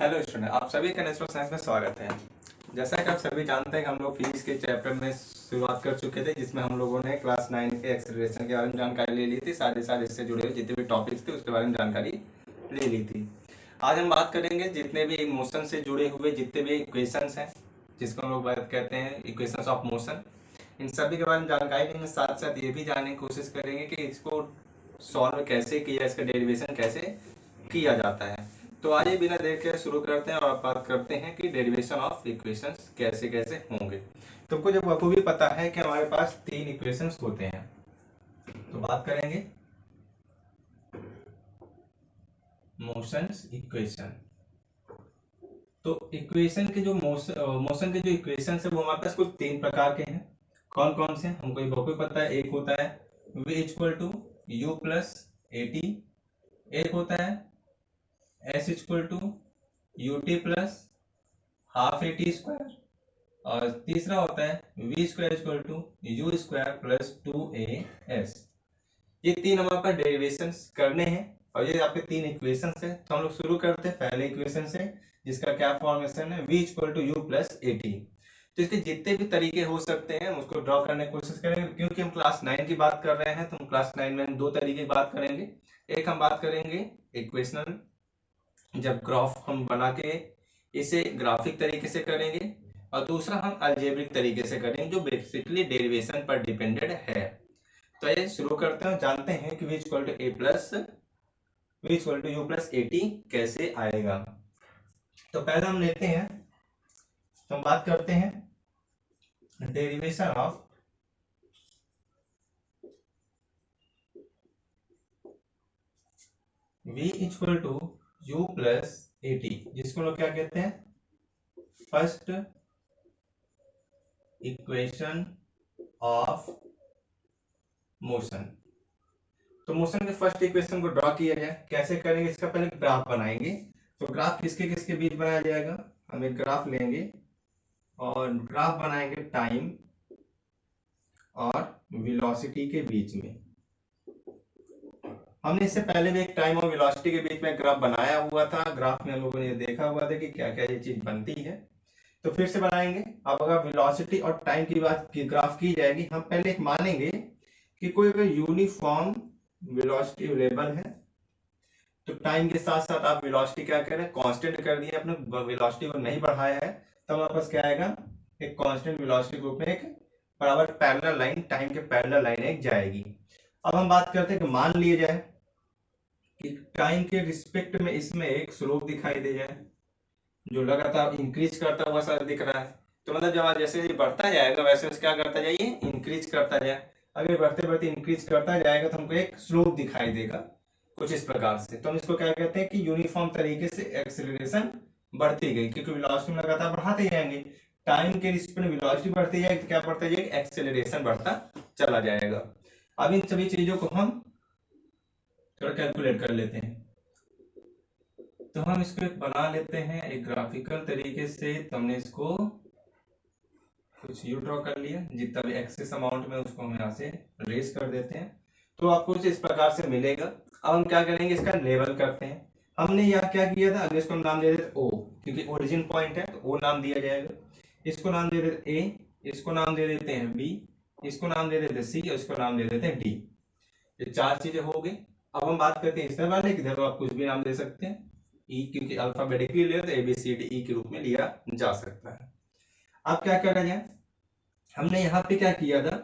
Hello student, आप सभी का नेचुरल साइंस में स्वागत है। जैसा कि आप सभी जानते हैं कि हम लोग फिजिक्स के चैप्टर में शुरुआत कर चुके थे, जिसमें हम लोगों ने क्लास 9 के एक्सेलरेशन के बारे में जानकारी ले ली थी। साथ इससे जुड़े हुए जितने भी टॉपिक्स थे उसके बारे में जानकारी ले ली थी। आज हम बात करेंगे जितने भी मोशन से जुड़े हुए जितने भी इक्वेशंस हैं, जिसको हम लोग बात कहते हैं इक्वेशंस ऑफ मोशन, इन सभी के बारे में जानकारी लेंगे। साथ साथ ये भी जानने की कोशिश करेंगे कि इसको सॉल्व कैसे किया, इसका डेरिवेशन कैसे किया जाता है। तो आइए बिना देर के शुरू करते हैं और बात करते हैं कि डेरिवेशन ऑफ इक्वेशंस कैसे कैसे होंगे। तुमको जब बखूबी पता है कि हमारे पास 3 इक्वेशंस होते हैं, तो बात करेंगे मोशंस इक्वेशन। तो इक्वेशन के जो मोशन के जो इक्वेशन है वो हमारे पास कुल 3 प्रकार के हैं। कौन कौन से हमको बखूबी पता है। एक होता है v equal to u plus A t, एक होता है s equal to u t plus half a t square, और तीसरा होता है v square equal to u square plus 2as। ये 3 हमारे पास डेरिवेशन करने हैं और ये आपके 3 इक्वेशन है। तो हम लोग शुरू करते हैं पहले इक्वेशन से, जिसका क्या फॉर्मेशन है, v equal to u plus A t. तो इसके जितने भी तरीके हो सकते हैं हम उसको ड्रॉ करने की कोशिश करेंगे। क्योंकि हम क्लास 9 की बात कर रहे हैं तो हम क्लास 9 में 2 तरीके की बात करेंगे। एक हम बात करेंगे इक्वेशनल, जब ग्राफ हम बना के इसे ग्राफिक तरीके से करेंगे, और दूसरा हम अलजेब्रिक तरीके से करेंगे जो बेसिकली डेरिवेशन पर डिपेंडेड है। तो ये शुरू करते हैं, जानते हैं कि v equal to u plus A t कैसे आएगा। तो पहले हम लेते हैं, तो हम बात करते हैं derivation of v equal to u plus A t, जिसको लोग क्या कहते हैं, फर्स्ट इक्वेशन ऑफ मोशन। तो मोशन के फर्स्ट इक्वेशन को ड्रॉ किया जाए, कैसे करेंगे, इसका पहले ग्राफ बनाएंगे। तो ग्राफ किसके किसके बीच बनाया जाएगा, हम एक ग्राफ लेंगे और ग्राफ बनाएंगे टाइम और वेलोसिटी के बीच में। हमने इससे पहले भी एक टाइम और वेलोसिटी के बीच में ग्राफ बनाया हुआ था। ग्राफ में हम लोगों ने देखा हुआ था कि क्या क्या ये चीज बनती है। तो फिर से बनाएंगे। अब अगर वेलोसिटी और टाइम की बात की ग्राफ की जाएगी, हम पहले एक मानेंगे कि कोई अगर यूनिफॉर्म वेलोसिटी अवेलेबल है, तो टाइम के साथ साथ आप वेलोसिटी क्या करें, कांस्टेंट कर दिए, अपने वेलोसिटी को नहीं बढ़ाया है, तो हमारे पास क्या आएगा, एक कांस्टेंट वेलोसिटी ग्रुप में एक बराबर पैरेलल लाइन, टाइम के पैरेलल लाइन एक जाएगी। अब हम बात करते हैं कि मान लिए जाए कि टाइम के रिस्पेक्ट में इसमें एक स्लोप दिखाई दे जाए जो लगातार इंक्रीज करता हुआ सा दिख रहा है। तो मतलब जब जैसे ये बढ़ता जाएगा वैसे क्या करता जाइए, इंक्रीज करता जाए। अगर बढ़ते बढ़ते इंक्रीज करता जाएगा तो हमको एक स्लोप दिखाई देगा कुछ इस प्रकार से। तो हम इसको क्या कहते हैं कि यूनिफॉर्म तरीके से एक्सेलरेशन बढ़ती गई, क्योंकि वेलोसिटी में लगातार बढ़ाते जाएंगे, टाइम के रिस्पेक्ट में वेलोसिटी बढ़ती जाएगी तो क्या बढ़ता जाएगा, एक्सेलरेशन बढ़ता चला जाएगा। अब इन सभी चीजों को हम थोड़ा कैलकुलेट कर लेते हैं। तो हम इसको एक बना लेते हैं एक ग्राफिकल तरीके से। तो हमने इसको कुछ यू ड्रॉ कर लिया, जितना भी एक्सेस अमाउंट में उसको हम यहाँ से रेस कर देते हैं, तो आपको कुछ इस प्रकार से मिलेगा। अब हम क्या करेंगे, इसका लेवल करते हैं। हमने यहाँ क्या किया था, अगर इसको हम नाम दे देते ओ, क्योंकि ओरिजिन पॉइंट है तो ओ नाम दिया जाएगा। इसको नाम दे देते ए, इसको नाम दे देते हैं बी, इसको नाम दे देते हैं सी, और इसको नाम दे देते हैं डी। ये 4 चीजें हो गई। अब हम बात करते हैं इस तरह वाले, किधर तो आप कुछ भी नाम दे सकते हैं, ई, क्योंकि अल्फाबेटिकली लिया तो A B C D E के रूप में लिया जा सकता है। अब क्या करा जाए, हमने यहाँ पे क्या किया था,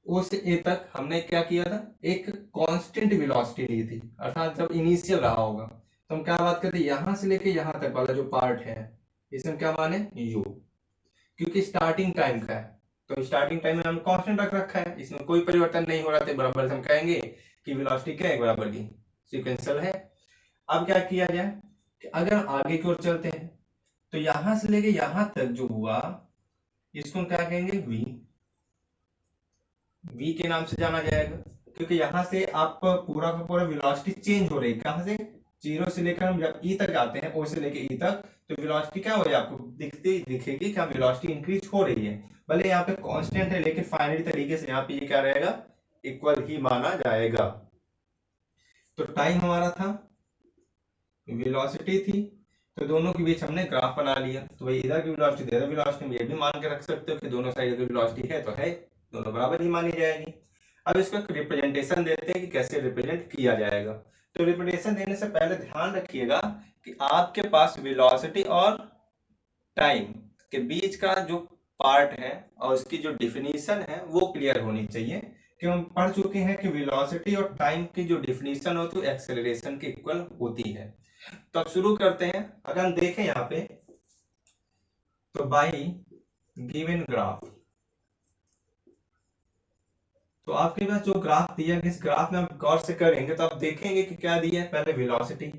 ओ से ए तक हमने क्या किया था, एक कांस्टेंट वेलोसिटी ली थी, अर्थात जब इनिशियल रहा होगा। तो हम क्या बात करते हैं, यहाँ से लेके यहाँ तक वाला जो पार्ट है इसे हम क्या माने, यू, क्योंकि स्टार्टिंग टाइम का है। तो स्टार्टिंग टाइम में हम कांस्टेंट रख रखा है, इसमें कोई परिवर्तन नहीं हो रहा था, बराबर से हम कहेंगे कि वेलोसिटी क्या है, बराबर की सीक्वेंशियल है। अब क्या किया जाए कि अगर आगे की ओर चलते हैं तो यहां से लेके यहां तक जो हुआ इसको क्या कहेंगे, वी के नाम से जाना जाएगा, क्योंकि यहां से आप पूरा का पूरा वेलोसिटी चेंज हो रही है। कहां से, जीरो से लेकर हम जब ई तक आते हैं, ओ से लेकर ई तक, तो वेलोसिटी क्या हो रही है, आपको दिखेगी क्या, वेलोसिटी इंक्रीज हो रही है। भले यहाँ पे कांस्टेंट है लेकिन फाइनली तरीके से यहाँ पे ये क्या रहेगा, इक्वल ही माना जाएगा। तो टाइम हमारा था, वेलोसिटी थी, तो दोनों के बीच हमने ग्राफ बना लिया। तो भाई इधर की वेलोसिटी इधर वेलोसिटी, ये भी मान के रख सकते हो कि दोनों साइड की वेलोसिटी है तो है, दोनों बराबर ही मानी जाएगी। अब इसका रिप्रेजेंटेशन देते हैं कि कैसे रिप्रेजेंट किया जाएगा। तो रिप्रेजेंटेशन देने से पहले ध्यान रखिएगा कि आपके पास वेलोसिटी और टाइम के बीच का जो पार्ट है और उसकी जो डिफिनीशन है वो क्लियर होनी चाहिए, कि हम पढ़ चुके हैं कि वेलोसिटी और टाइम की जो डिफिनीशन होती है एक्सेलरेशन के इक्वल होती है। तो अब शुरू करते हैं। अगर हम देखें यहाँ पे तो बाई गिवन ग्राफ, तो आपके पास जो ग्राफ दिया है इस ग्राफ में आप गौर से करेंगे तो आप देखेंगे कि क्या दिया है। पहले velocity,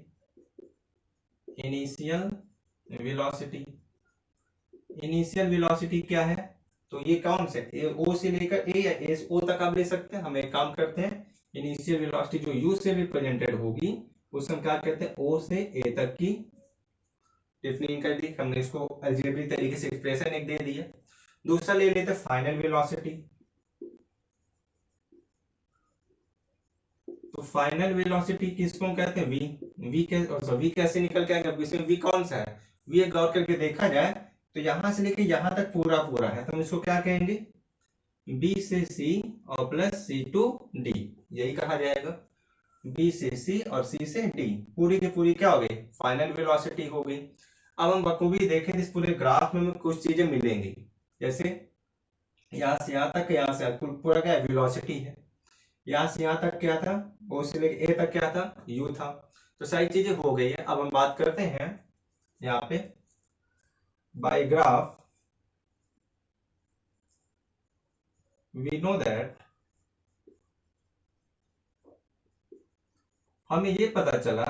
initial velocity, initial velocity क्या है, तो ये कौन से ओ से लेकर ए या एस ओ तक आप ले सकते हैं। हम एक काम करते हैं, इनिशियल वेलोसिटी जो यू से रिप्रेजेंटेड होगी उसे हम क्या कहते हैं, ओ से ए तक की डिफाइन कर दी हमने, इसको अलजेब्रिक तरीके से एक्सप्रेशन एक दे दिया। दूसरा ले लेते हैं फाइनल वेलोसिटी। तो फाइनल वेलोसिटी किसको कहते हैं, वी कैसे निकल के आएगा, इसमें वी कौन सा है, वी एक गौर करके देखा जाए तो यहां से लेके यहां तक पूरा पूरा है, तो हम इसको क्या कहेंगे, बी से सी और प्लस सी टू डी, यही कहा जाएगा। बी से सी और सी से डी, पूरी की पूरी क्या हो गई, फाइनल वेलोसिटी हो गई। अब हम बखूबी देखें इस पूरे ग्राफ में कुछ चीजें मिलेंगी, जैसे यहाँ से यहाँ तक, यहाँ से पूरा क्या वेलोसिटी है, यहाँ से यहाँ तक क्या था, ओ से लेके ए तक क्या था, यू था। तो सारी चीजें हो गई है। अब हम बात करते हैं यहाँ पे by graph we know that, हमें ये पता चला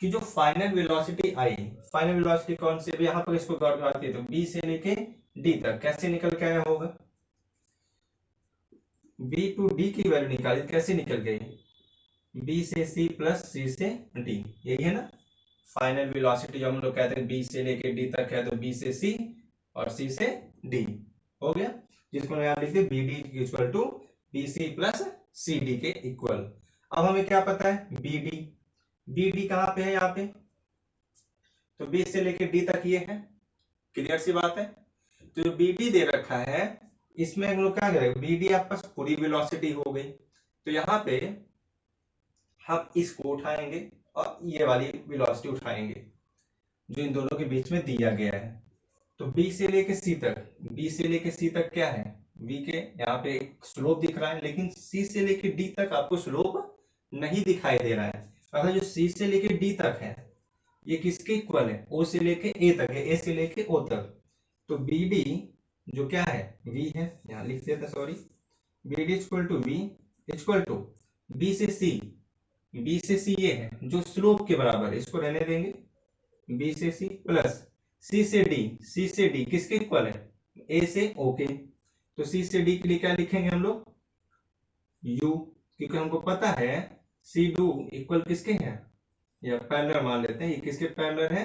कि जो फाइनल वेलोसिटी आई, फाइनल वेलोसिटी कौन सी, यहाँ पर इसको गौर करती है तो बी से लेके डी तक कैसे निकल के आया होगा, बी टू डी की वैल्यू निकाली, कैसे निकल गई, बी से सी प्लस सी से डी, यही है ना फाइनल वेलोसिटी। हम लोग कहते हैं बी से लेके डी तक है तो बी से सी और सी से डी हो गया, जिसको यहाँ लिखते B D equal to B C plus C D के इक्वल। अब हमें क्या पता है, बी डी, बी डी कहाँ पे है, यहाँ पे, तो बी से लेके डी तक ये है, क्लियर सी बात है। तो जो बी डी दे रखा है इसमें हम लोग क्या करेंगे, बी डी आपके पास पूरी वेलोसिटी हो गई, तो यहाँ पे हम इसको उठाएंगे और ये वाली वेलोसिटी उठाएंगे जो इन दोनों के बीच में दिया गया है। तो B से लेके C तक, B से लेके C तक क्या है, V के यहाँ पे एक स्लोप दिख रहा है, लेकिन C से लेके D तक आपको स्लोप नहीं दिखाई दे रहा है। अगर जो C से लेके D तक है ये किसके इक्वल है, O से लेके A तक है, A से लेके O तक, तो BD जो क्या है V है, यहाँ लिख देते sorry, BD equal to V equal to B से C, B से C ये है जो स्लोप के बराबर है, इसको रहने देंगे, B से C प्लस C से D, C से D किसके इक्वल है, A से O के, तो C से D के लिए क्या लिखेंगे हम लोग, U, क्योंकि हमको पता है C डू इक्वल किसके हैं, या पैरेलल मान लेते हैं, ये किसके पैरेलल है,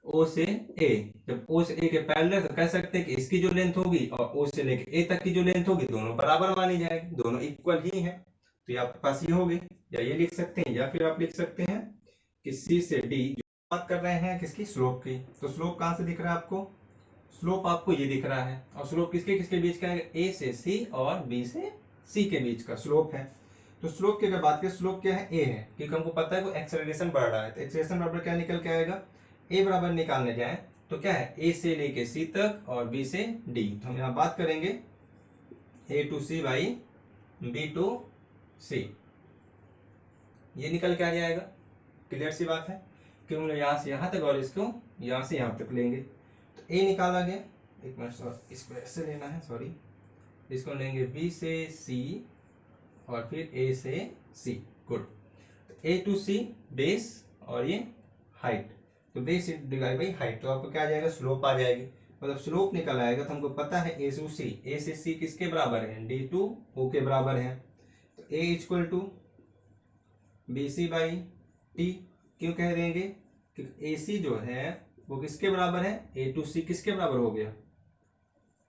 O से A। जब O से A के पैरेलल तो कह सकते हैं कि इसकी जो लेंथ होगी और O से लेके A तक की जो लेंथ होगी दोनों बराबर मानी जाएगी, दोनों इक्वल ही है। तो ये आपके पास ये होगी, या ये लिख सकते हैं, या फिर आप लिख सकते हैं कि C से D, जो बात कर रहे हैं किसकी, स्लोप की, तो स्लोप कहाँ से दिख रहा है आपको, स्लोप आपको ये दिख रहा है, और स्लोप किसके किसके बीच का है, A से C और B से C के बीच का स्लोप है। तो स्लोप की अगर बात करें, स्लोप क्या है, A है, क्योंकि हमको पता है वो एक्सेलरेशन बढ़ रहा है, तो एक्सेलरेशन बराबर क्या निकल के आएगा, A बराबर निकालने जाए तो क्या है, A से लेके C तक और B से D, तो हम यहाँ बात करेंगे A to C by B to C, ये निकल के आ जाएगा, क्लियर सी बात है, कि हम लोग यहाँ से यहाँ तक और इसको यहाँ से यहाँ तक लेंगे, तो A निकाला गया, एक मिनट इसको ऐसे लेना है सॉरी, इसको लेंगे B से C और फिर A से C, गुड, तो A टू C बेस और ये हाइट, तो बेस डिवाइड बाई हाइट, तो आपको क्या आ जाएगा, स्लोप आ जाएगी, मतलब स्लोप निकल आएगा। तो हमको पता है A टू C, A से C किसके बराबर है, D टू O के बराबर है, तो A equal to B C by T, क्यों कह देंगे, क्योंकि ए सी जो है वो किसके बराबर है, ए टू सी किसके बराबर हो गया,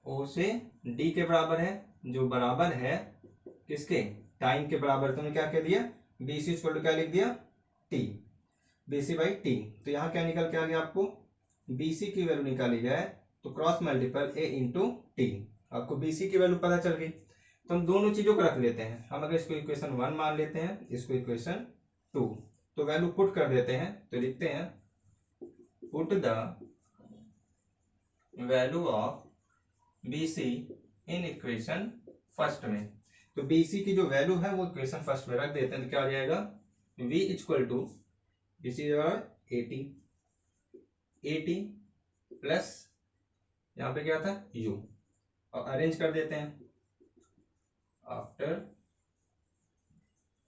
ओ से डी के बराबर है, जो बराबर है किसके, टाइम के बराबर, तुमने क्या कह दिया, बी सी इक्वल टू क्या लिख दिया, टी। BC by T. तो यहाँ क्या निकल के आ गया आपको, BC की वैल्यू निकाली जाए तो cross multiple A into T. आपको BC की वैल्यू पता चल गई, तो हम दोनों चीजों को रख लेते हैं। हम अगर इसको इक्वेशन 1 मान लेते हैं, इसको इक्वेशन 2, तो वैल्यू पुट कर देते हैं। तो लिखते हैं put the value of BC in equation first में। तो BC की जो वैल्यू है वो इक्वेशन फर्स्ट में रख देते हैं। तो क्या हो जाएगा, V equal to BC 80 plus यहाँ पे क्या था U, और अरेंज कर देते हैं। आफ्टर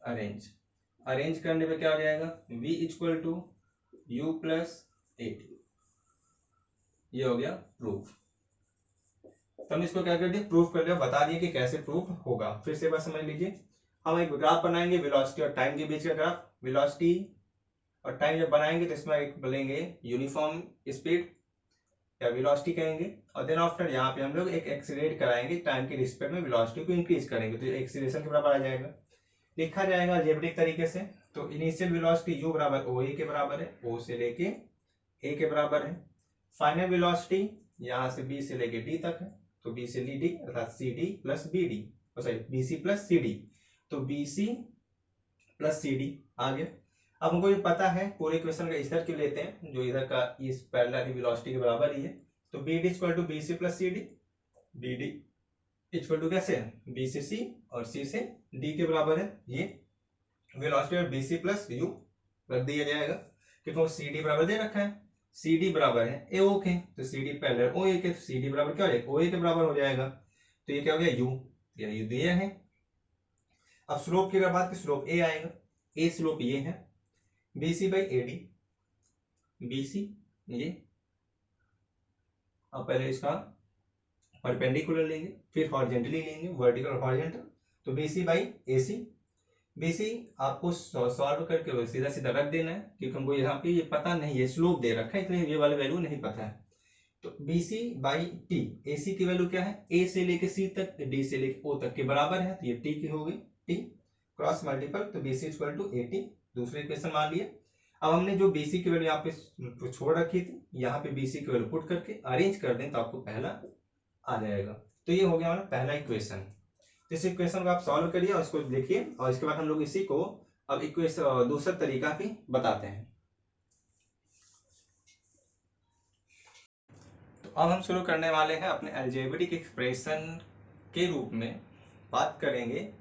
अरेंज करने पे क्या हो जाएगा, V equal to U plus 80। ये हो गया प्रूफ। तो हम इसको क्या कर दिए, प्रूफ कर दिया, बता दिए कि कैसे प्रूफ होगा। फिर से बात समझ लीजिए, हम एक ग्राफ बनाएंगे वेलोसिटी और टाइम के बीच का ग्राफ। वेलोसिटी और टाइम जब बनाएंगे तो इसमें एक बोलेंगे यूनिफॉर्म स्पीड या वेलोसिटी कहेंगे, और देन आफ्टर यहाँ पे हम लोग एक एक्सीलरेट कराएंगे, टाइम के रिस्पेक्ट में वेलोसिटी को इंक्रीज करेंगे, तो एक्सीलरेशन के बराबर आ जाएगा। लिखा जाएगा अलजेब्रिक तरीके से। तो इनिशियल वेलोसिटी u बराबर ओ ए के बराबर है, o से लेके a के बराबर है। फाइनल वेलोसिटी यहाँ से b से लेके d तक है, तो b से d अर्थात cd plus bd, sorry bc plus cd, तो bc प्लस cd आ गया। अब हमको ये पता है, पूरे इक्वेशन का इधर क्यों लेते हैं, जो इधर का इस पैरेलल वेलोसिटी के बराबर ही है। तो bd equal to bc plus cd, bd equal to कैसे है, b से c और c से d के बराबर है। ये वेलोसिटी और bc प्लस u रख दिया जाएगा, क्योंकि cd बराबर दे रखा है, cd बराबर है ए ओ के, तो cd पैरेलल ओ ए के, तो cd बराबर क्या हो जाएगा, ओ ए के बराबर हो जाएगा। तो ये क्या हो गया u, ये u दिया है। अब स्लोप की अगर बात की, स्लोप a आएगा, a स्लोप ये है BC बाई AD, BC ये, अब पहले इसका परपेंडिकुलर लेंगे, फिर हॉरिजॉन्टली लेंगे, वर्टिकल और हॉरिजॉन्टल। तो BC बाई AC, BC आपको सॉल्व करके सीधा सीधा रख देना है, क्योंकि हमको यहाँ पे ये पता नहीं है, स्लोप दे रखा है, इसलिए ये वाला वैल्यू नहीं पता है। तो BC बाई T, AC की वैल्यू क्या है, A से लेके C तक, D से लेके O तक के बराबर है, तो ये T की हो गई, T क्रॉस मल्टीपल, तो BC इक्वल टू 80, दूसरे इक्वेशन मान लिया। अब हमने जो BC की वैल्यू यहाँ पे छोड़ रखी थी, यहाँ पे BC की वैल्यू पुट करके अरेंज कर दें तो आपको पहला आ जाएगा। तो ये हो गया हमारा पहला इक्वेशन। तो इस इक्वेशन को आप सॉल्व करिए और इसको देखिए, और इसके बाद हम लोग इसी को अब इक्वेशन दूसरा तरीका भी बताते हैं। तो अब हम शुरू करने वाले हैं अपने अलजेब्रिक एक्सप्रेशन के रूप में बात करेंगे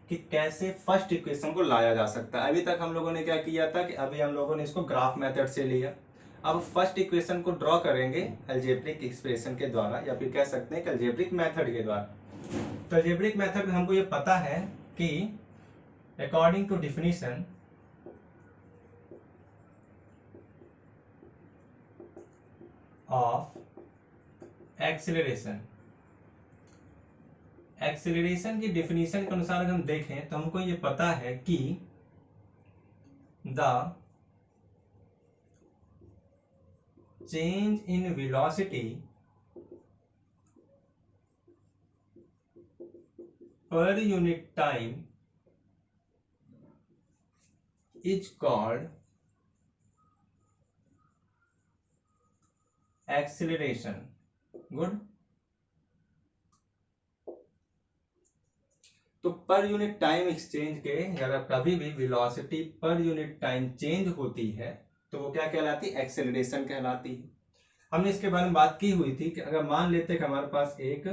कि कैसे फर्स्ट इक्वेशन को लाया जा सकता है। अभी तक हम लोगों ने क्या किया था कि अभी हम लोगों ने इसको ग्राफ मेथड से लिया। अब फर्स्ट इक्वेशन को ड्रॉ करेंगे अलजेब्रिक एक्सप्रेशन के द्वारा, या फिर कह सकते हैं कि अलजेब्रिक मेथड के द्वारा। तो अलजेब्रिक मेथड में हमको ये पता है कि according to definition of acceleration की डिफिनीशन के अनुसार अगर हम देखें तो हमको ये पता है कि the change in velocity per unit time is called acceleration. Good. तो पर यूनिट टाइम एक्सचेंज के, अगर कभी भी velocity per unit time change होती है तो वो क्या कहलाती है, एक्सेलरेशन कहलाती है। हमने इसके बारे में बात की हुई थी कि अगर मान लेते कि हमारे पास एक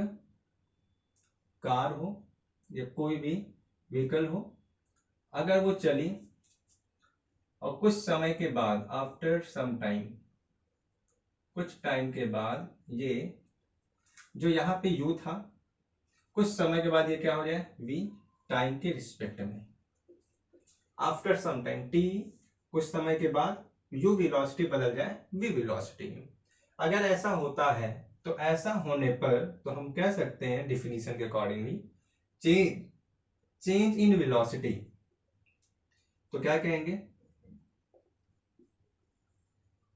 कार हो या कोई भी व्हीकल हो, अगर वो चली और कुछ समय के बाद, आफ्टर सम टाइम, कुछ टाइम के बाद, ये जो यहाँ पे u था, कुछ समय के बाद ये क्या हो जाए, v, टाइम के रिस्पेक्ट में। आफ्टर सम टाइम t, कुछ समय के बाद u वेलोसिटी बदल जाए v वेलोसिटी में। अगर ऐसा होता है तो ऐसा होने पर तो हम कह सकते हैं डिफिनीशन के अकॉर्डिंगली चेंज इन वेलोसिटी, तो क्या कहेंगे,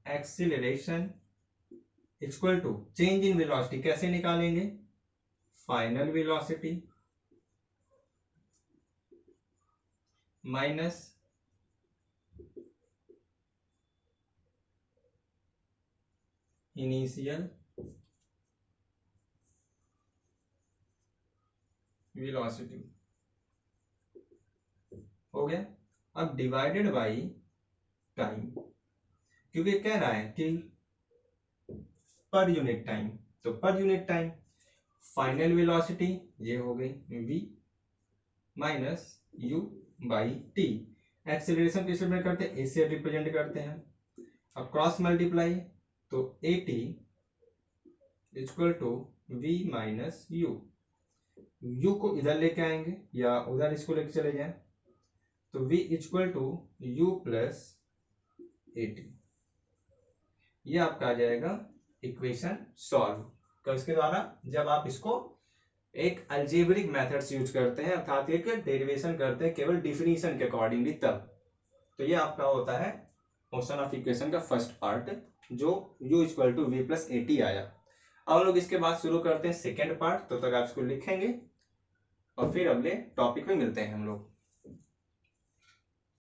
acceleration equal to change in velocity. कैसे निकालेंगे, final velocity minus initial velocity हो गया। अब डिवाइडेड बाई टाइम, क्योंकि कह रहा है कि पर यूनिट टाइम, तो per unit time final velocity ये हो गई v minus u by T. Acceleration किस में करते हैं, a से रिप्रेजेंट करते हैं। अब क्रॉस मल्टीप्लाई तो at equal to v minus u, u को इधर लेके आएंगे या उधर इसको लेके चले जाएं, तो v equal to u plus at। ये आपका आ जाएगा इक्वेशन सॉल्व। तो इसके द्वारा जब आप इसको एक अलजेब्रिक मेथड्स यूज करते हैं, अर्थात एक डेरिवेशन करते हैं केवल डिफिनीशन के अकॉर्डिंगली, तब तो ये आपका होता है मोशन ऑफ इक्वेशन का फर्स्ट पार्ट, जो u equal to V plus A T आया। अब लोग इसके बाद शुरू करते हैं सेकेंड पार्ट, तो तक आप इसको लिखेंगे और फिर अगले टॉपिक में मिलते हैं हम लोग।